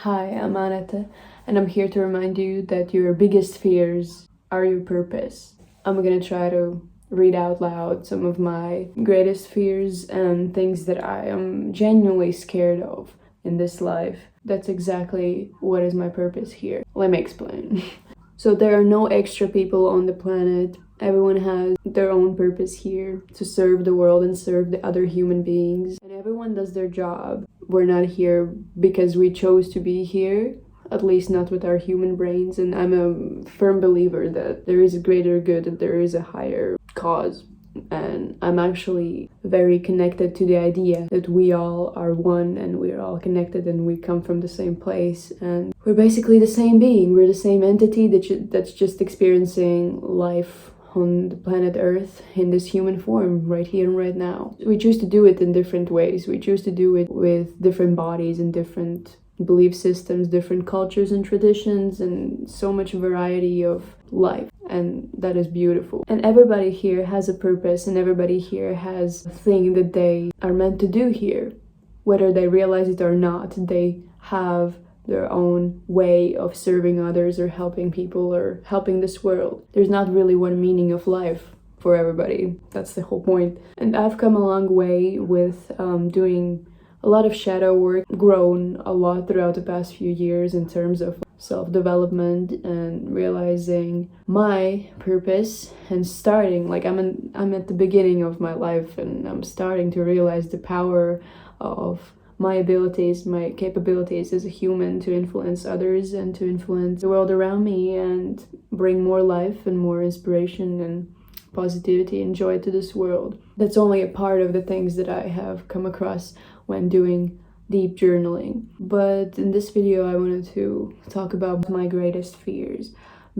Hi, I'm Aneta, and I'm here to remind you that your biggest fears are your purpose. I'm gonna try to read out loud some of my greatest fears and things that I am genuinely scared of in this life. That's exactly what is my purpose here. Let me explain. So, there are no extra people on the planet. Everyone has their own purpose here to serve the world and serve the other human beings. And everyone does their job. We're not here because we chose to be here, at least not with our human brains. And I'm a firm believer that there is a greater good, that there is a higher cause. And I'm actually very connected to the idea that we all are one and we're all connected and we come from the same place and we're basically the same being. We're the same entity that's just experiencing life on the planet Earth in this human form right here and right now. We choose to do it in different ways. We choose to do it with different bodies and different belief systems, different cultures and traditions, and so much variety of life. And that is beautiful. And everybody here has a purpose, and everybody here has a thing that they are meant to do here. Whether they realize it or not, they have their own way of serving others or helping people or helping this world. There's not really one meaning of life for everybody. That's the whole point. And I've come a long way with doing a lot of shadow work, grown a lot throughout the past few years in terms of self-development and realizing my purpose and starting, like I'm at the beginning of my life and I'm starting to realize the power of my abilities, my capabilities as a human to influence others and to influence the world around me and bring more life and more inspiration and positivity and joy to this world. That's only a part of the things that I have come across when doing deep journaling. But in this video, I wanted to talk about my greatest fears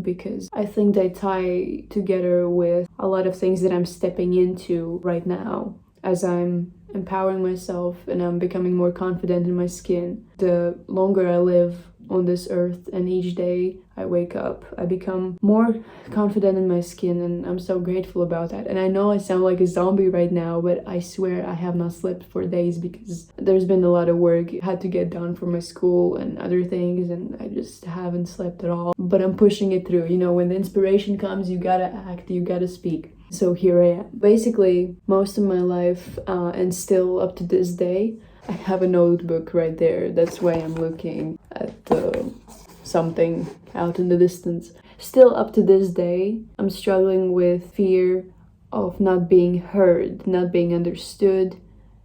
because I think they tie together with a lot of things that I'm stepping into right now as I'm empowering myself and I'm becoming more confident in my skin. The longer I live on this earth and each day I wake up, I become more confident in my skin and I'm so grateful about that. And I know I sound like a zombie right now, but I swear I have not slept for days because there's been a lot of work I had to get done for my school and other things and I just haven't slept at all. But I'm pushing it through. You know, when the inspiration comes, you gotta act, you gotta speak. So here I am. Basically, most of my life and still up to this day, I have a notebook right there. That's why I'm looking at something out in the distance. Still up to this day, I'm struggling with fear of not being heard, not being understood,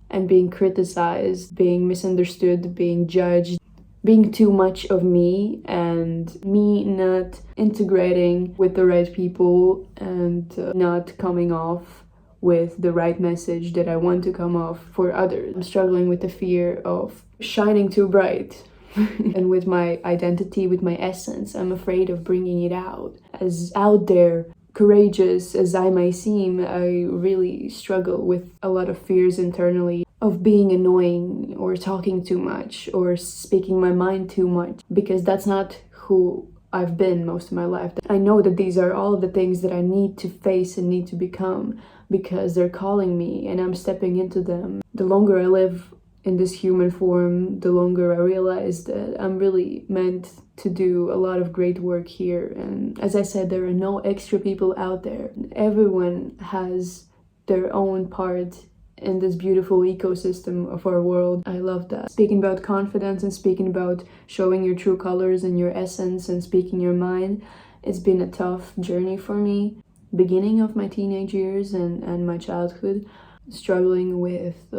and being criticized, being misunderstood, being judged, being too much of me and me not integrating with the right people and not coming off with the right message that I want to come off for others. I'm struggling with the fear of shining too bright and with my identity, with my essence. I'm afraid of bringing it out. As out there, courageous as I may seem, I really struggle with a lot of fears internally of being annoying or talking too much or speaking my mind too much because that's not who I've been most of my life. I know that these are all of the things that I need to face and need to become because they're calling me and I'm stepping into them. The longer I live in this human form, the longer I realize that I'm really meant to do a lot of great work here. And as I said, there are no extra people out there. Everyone has their own part in this beautiful ecosystem of our world. I love that. Speaking about confidence and speaking about showing your true colors and your essence and speaking your mind, it's been a tough journey for me. Beginning of my teenage years and my childhood, struggling with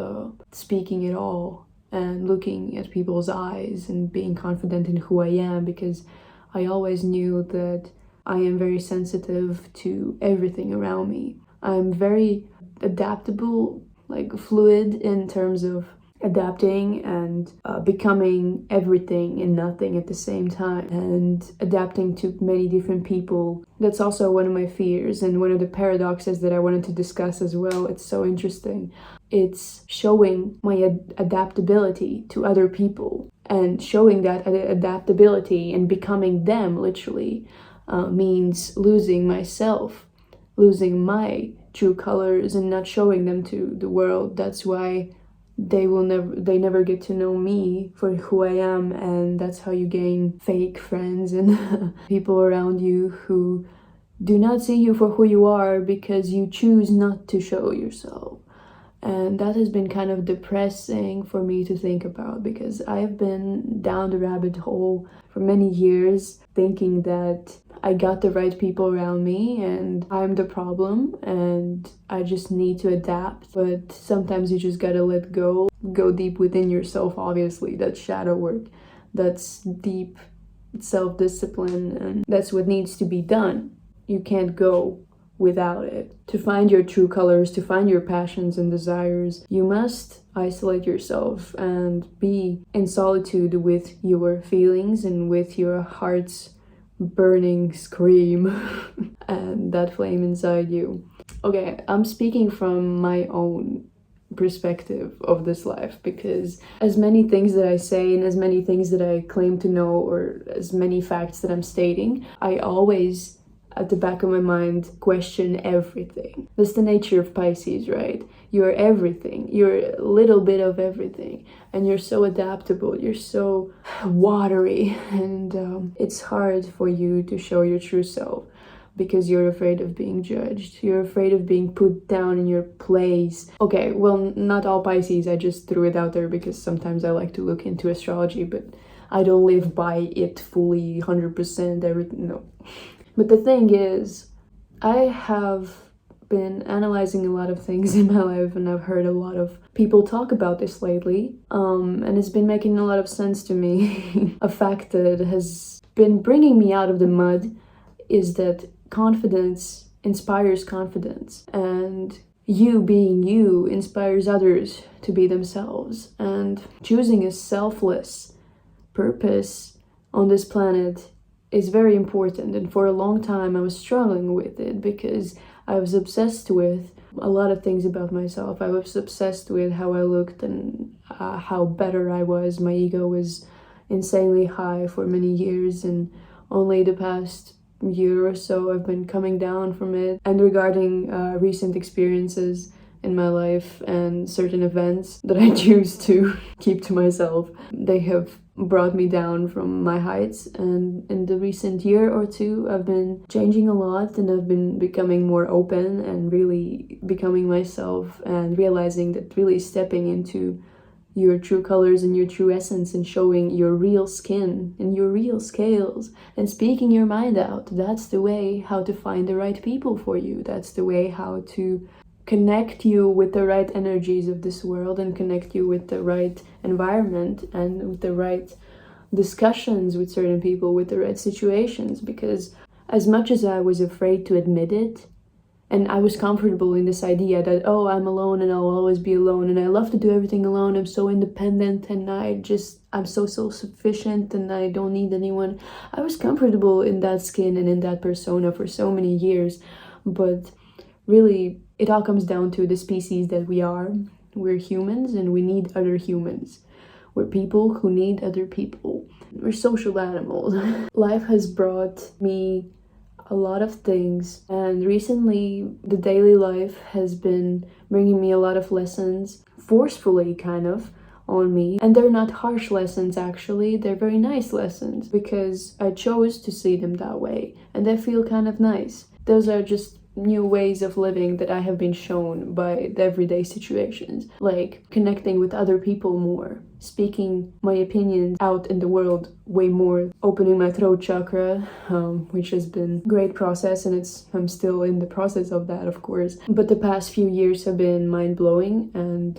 speaking it all and looking at people's eyes and being confident in who I am because I always knew that I am very sensitive to everything around me. I'm very adaptable, like fluid in terms of adapting and becoming everything and nothing at the same time and adapting to many different people. That's also one of my fears and one of the paradoxes that I wanted to discuss as well. It's so interesting. It's showing my adaptability to other people and showing that adaptability and becoming them literally means losing myself, losing my true colors and not showing them to the world. That's why they never get to know me for who I am, and that's how you gain fake friends and people around you who do not see you for who you are because you choose not to show yourself. And that has been kind of depressing for me to think about, because I've been down the rabbit hole for many years thinking that I got the right people around me and I'm the problem and I just need to adapt. But sometimes you just gotta let go deep within yourself, obviously. That's shadow work. That's deep self-discipline, and that's what needs to be done. You can't go without it. To find your true colors, to find your passions and desires, you must isolate yourself and be in solitude with your feelings and with your heart's burning scream and that flame inside you. Okay, I'm speaking from my own perspective of this life, because as many things that I say and as many things that I claim to know, or as many facts that I'm stating, I always at the back of my mind question everything. That's the nature of Pisces, right? You're everything. You're a little bit of everything. And you're so adaptable. You're so watery. And it's hard for you to show your true self because you're afraid of being judged. You're afraid of being put down in your place. Okay, well, not all Pisces. I just threw it out there because sometimes I like to look into astrology, but I don't live by it fully, 100%. No. But the thing is, I have been analyzing a lot of things in my life, and I've heard a lot of people talk about this lately, and it's been making a lot of sense to me. A fact that has been bringing me out of the mud is that confidence inspires confidence, and you being you inspires others to be themselves, and choosing a selfless purpose on this planet is very important. And for a long time I was struggling with it because I was obsessed with a lot of things about myself. I was obsessed with how I looked and how better I was. My ego was insanely high for many years, and only the past year or so I've been coming down from it. And regarding recent experiences in my life and certain events that I choose to keep to myself, they have brought me down from my heights. And in the recent year or two I've been changing a lot, and I've been becoming more open and really becoming myself, and realizing that really stepping into your true colors and your true essence and showing your real skin and your real scales and speaking your mind out, that's the way how to find the right people for you. That's the way how to connect you with the right energies of this world and connect you with the right environment and with the right discussions with certain people, with the right situations. Because as much as I was afraid to admit it, and I was comfortable in this idea that, oh, I'm alone and I'll always be alone and I love to do everything alone, I'm so independent and I'm so self-sufficient and I don't need anyone. I was comfortable in that skin and in that persona for so many years. But really, it all comes down to the species that we are. We're humans and we need other humans. We're people who need other people. We're social animals. Life has brought me a lot of things, and recently the daily life has been bringing me a lot of lessons, forcefully kind of, on me. And they're not harsh lessons, actually. They're very nice lessons because I chose to see them that way, and they feel kind of nice. Those are just new ways of living that I have been shown by the everyday situations, like connecting with other people more, speaking my opinions out in the world way more, opening my throat chakra, which has been a great process, and I'm still in the process of that, of course. But the past few years have been mind-blowing, and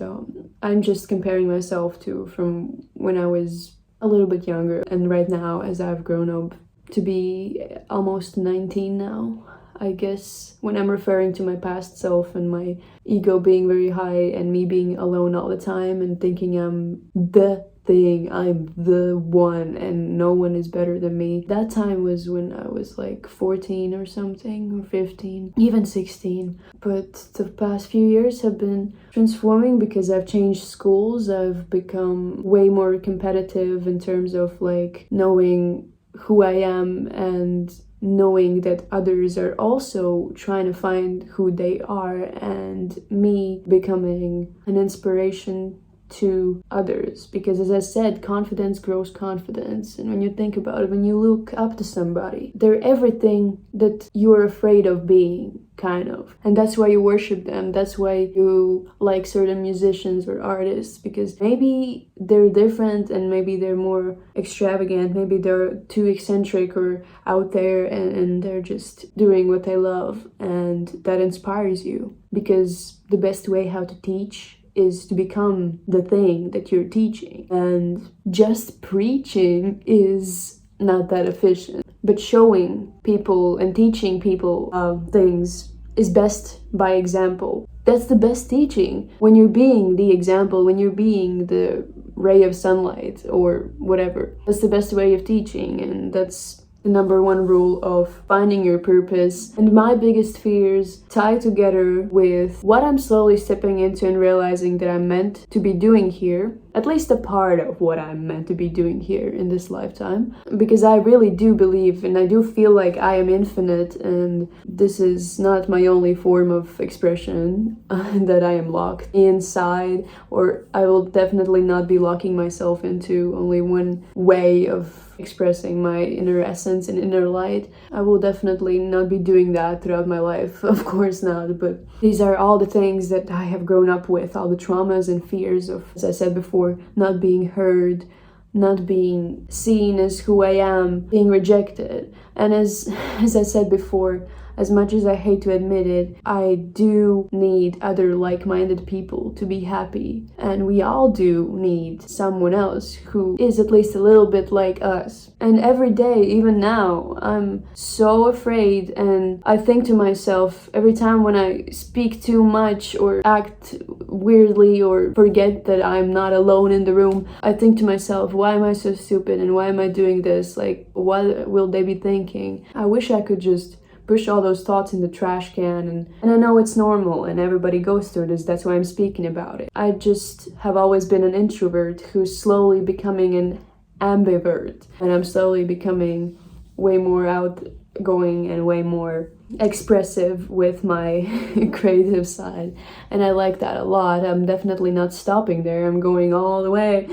I'm just comparing myself to from when I was a little bit younger and right now as I've grown up to be almost 19 now. I guess when I'm referring to my past self and my ego being very high and me being alone all the time and thinking I'm the thing, I'm the one and no one is better than me. That time was when I was like 14 or something, or 15, even 16. But the past few years have been transforming because I've changed schools. I've become way more competitive in terms of like knowing who I am and knowing that others are also trying to find who they are, and me becoming an inspiration to others, because as I said, confidence grows confidence. And when you think about it, when you look up to somebody, they're everything that you're afraid of being, kind of. And that's why you worship them. That's why you like certain musicians or artists, because maybe they're different and maybe they're more extravagant, maybe they're too eccentric or out there, and they're just doing what they love, and that inspires you. Because the best way how to teach is to become the thing that you're teaching. And just preaching is not that efficient. But showing people and teaching people things is best by example. That's the best teaching. When you're being the example, when you're being the ray of sunlight or whatever. That's the best way of teaching, and that's the number one rule of finding your purpose. And my biggest fears tie together with what I'm slowly stepping into and realizing that I'm meant to be doing here, at least a part of what I'm meant to be doing here in this lifetime. Because I really do believe, and I do feel like I am infinite, and this is not my only form of expression, that I am locked inside, or I will definitely not be locking myself into only one way of expressing my inner essence and inner light. I will definitely not be doing that throughout my life, of course not, but these are all the things that I have grown up with, all the traumas and fears of, as I said before, not being heard, not being seen as who I am, being rejected. And as I said before, as much as I hate to admit it, I do need other like-minded people to be happy. And we all do need someone else who is at least a little bit like us. And every day, even now, I'm so afraid, and I think to myself every time when I speak too much or act weirdly or forget that I'm not alone in the room, I think to myself, why am I so stupid and why am I doing this? Like, what will they be thinking? I wish I could just push all those thoughts in the trash can, and I know it's normal and everybody goes through this, that's why I'm speaking about it. I just have always been an introvert who's slowly becoming an ambivert, and I'm slowly becoming way more outgoing and way more expressive with my creative side, and I like that a lot. I'm definitely not stopping there, I'm going all the way.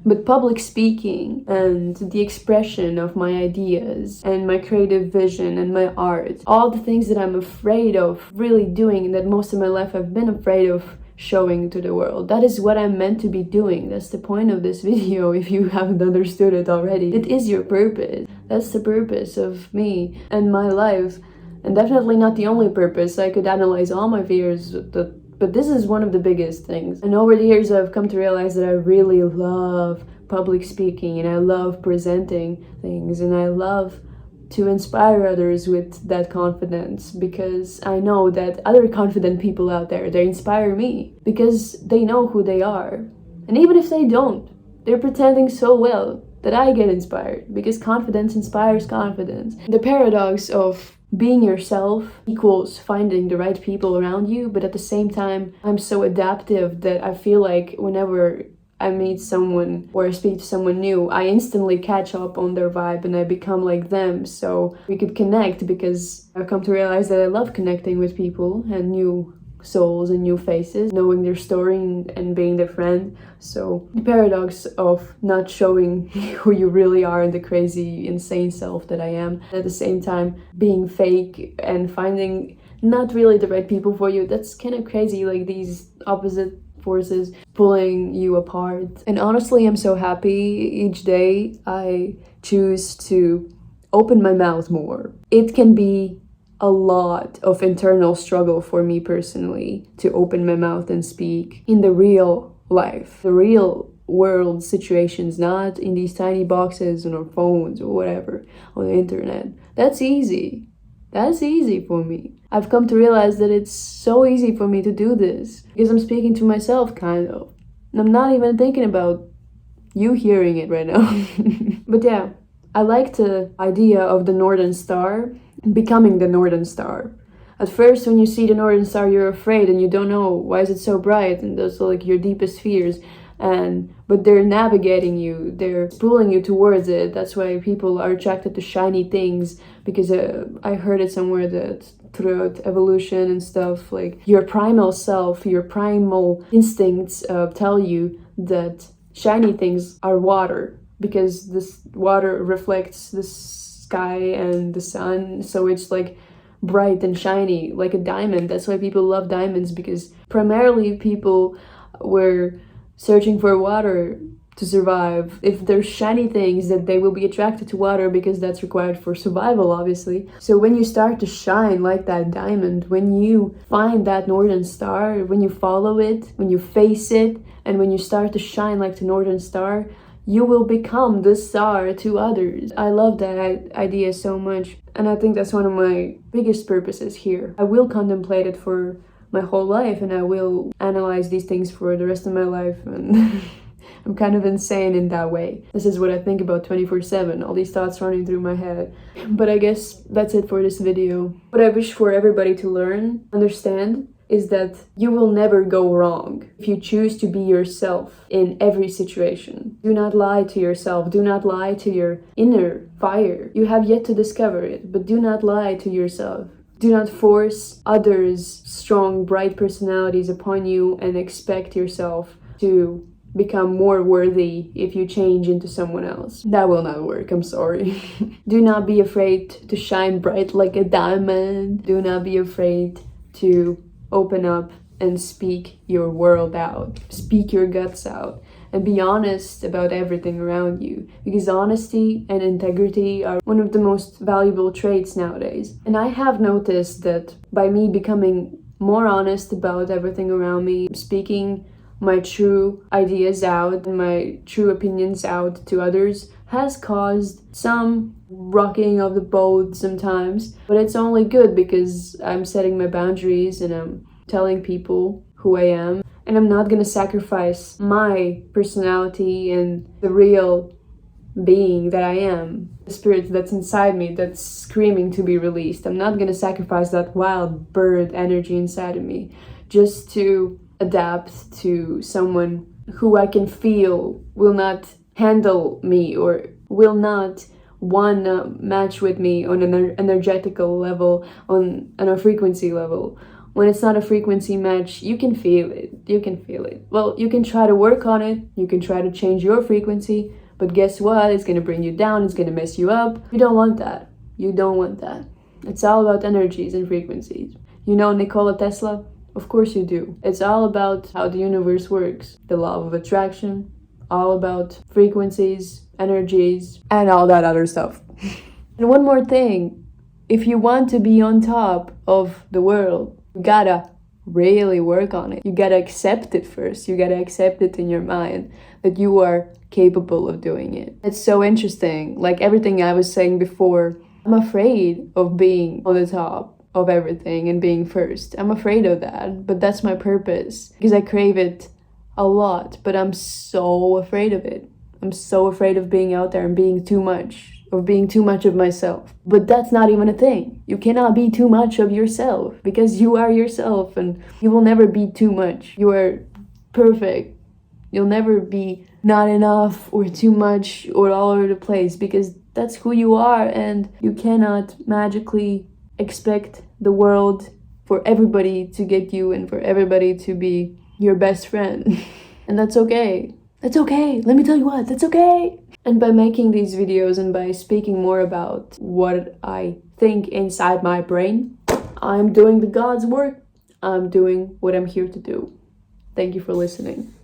But public speaking and the expression of my ideas and my creative vision and my art, all the things that I'm afraid of really doing and that most of my life I've been afraid of showing to the world. That is what I'm meant to be doing. That's the point of this video if you haven't understood it already. It is your purpose. That's the purpose of me and my life. And definitely not the only purpose. I could analyze all my fears, but this is one of the biggest things. And over the years, I've come to realize that I really love public speaking, and I love presenting things, and I love to inspire others with that confidence, because I know that other confident people out there, they inspire me because they know who they are. And even if they don't, they're pretending so well that I get inspired, because confidence inspires confidence. The paradox of being yourself equals finding the right people around you, but at the same time, I'm so adaptive that I feel like whenever I meet someone or speak to someone new, I instantly catch up on their vibe and I become like them, so we could connect, because I've come to realize that I love connecting with people and new souls and new faces, knowing their story and being their friend. So the paradox of not showing who you really are and the crazy, insane self that I am, and at the same time being fake and finding not really the right people for you, that's kind of crazy, like these opposite forces pulling you apart. And honestly, I'm so happy each day I choose to open my mouth more. It can be a lot of internal struggle for me personally to open my mouth and speak in the real life, the real world situations, not in these tiny boxes on our phones or whatever on the internet. That's easy. That's easy for me. I've come to realize that it's so easy for me to do this because I'm speaking to myself, kind of. And I'm not even thinking about you hearing it right now. But yeah, I like the idea of the Northern Star becoming the Northern Star. At first, when you see the Northern Star, you're afraid and you don't know why is it so bright, and those are like your deepest fears. But they're navigating you, they're pulling you towards it. That's why people are attracted to shiny things, because I heard it somewhere that throughout evolution and stuff. Like your primal self, your primal instincts tell you that shiny things are water, because this water reflects the sky and the sun, so it's like bright and shiny like a diamond. That's why people love diamonds, because primarily people were searching for water to survive. If there's shiny things, that they will be attracted to water, because that's required for survival, obviously. So when you start to shine like that diamond, when you find that northern star, when you follow it, when you face it, and when you start to shine like the northern star, you will become the star to others. I love that idea so much, and I think that's one of my biggest purposes here. I will contemplate it for my whole life, and I will analyze these things for the rest of my life, and I'm kind of insane in that way. This is what I think about 24/7, all these thoughts running through my head. But I guess that's it for this video. What I wish for everybody to learn, understand, is that you will never go wrong if you choose to be yourself in every situation. Do not lie to yourself. Do not lie to your inner fire. You have yet to discover it, but do not lie to yourself. Do not force others' strong, bright personalities upon you and expect yourself to become more worthy if you change into someone else. That will not work, I'm sorry. Do not be afraid to shine bright like a diamond. Do not be afraid to open up and speak your world out. Speak your guts out. And be honest about everything around you, because honesty and integrity are one of the most valuable traits nowadays. And I have noticed that by me becoming more honest about everything around me, speaking my true ideas out and my true opinions out to others, has caused some rocking of the boat sometimes, but it's only good because I'm setting my boundaries and I'm telling people who I am, and I'm not gonna sacrifice my personality and the real being that I am, the spirit that's inside me that's screaming to be released. I'm not gonna sacrifice that wild bird energy inside of me just to adapt to someone who I can feel will not handle me or will not wanna match with me on an energetical level, on a frequency level. When it's not a frequency match, you can feel it. You can feel it. Well, you can try to work on it. You can try to change your frequency, but guess what? It's gonna bring you down. It's gonna mess you up. You don't want that. You don't want that. It's all about energies and frequencies. You know Nikola Tesla? Of course you do. It's all about how the universe works. The law of attraction, all about frequencies, energies, and all that other stuff. And one more thing, if you want to be on top of the world, you gotta really work on it. You gotta accept it first. You gotta accept it in your mind that you are capable of doing it. It's so interesting. Like everything I was saying before, I'm afraid of being on the top of everything and being first. I'm afraid of that, but that's my purpose because I crave it a lot, but I'm so afraid of it. I'm so afraid of being out there and being too much, of being too much of myself. But that's not even a thing. You cannot be too much of yourself because you are yourself and you will never be too much. You are perfect. You'll never be not enough or too much or all over the place because that's who you are, and you cannot magically expect the world for everybody to get you and for everybody to be your best friend. And that's okay. That's okay. Let me tell you what, that's okay. And by making these videos and by speaking more about what I think inside my brain, I'm doing the God's work. I'm doing what I'm here to do. Thank you for listening.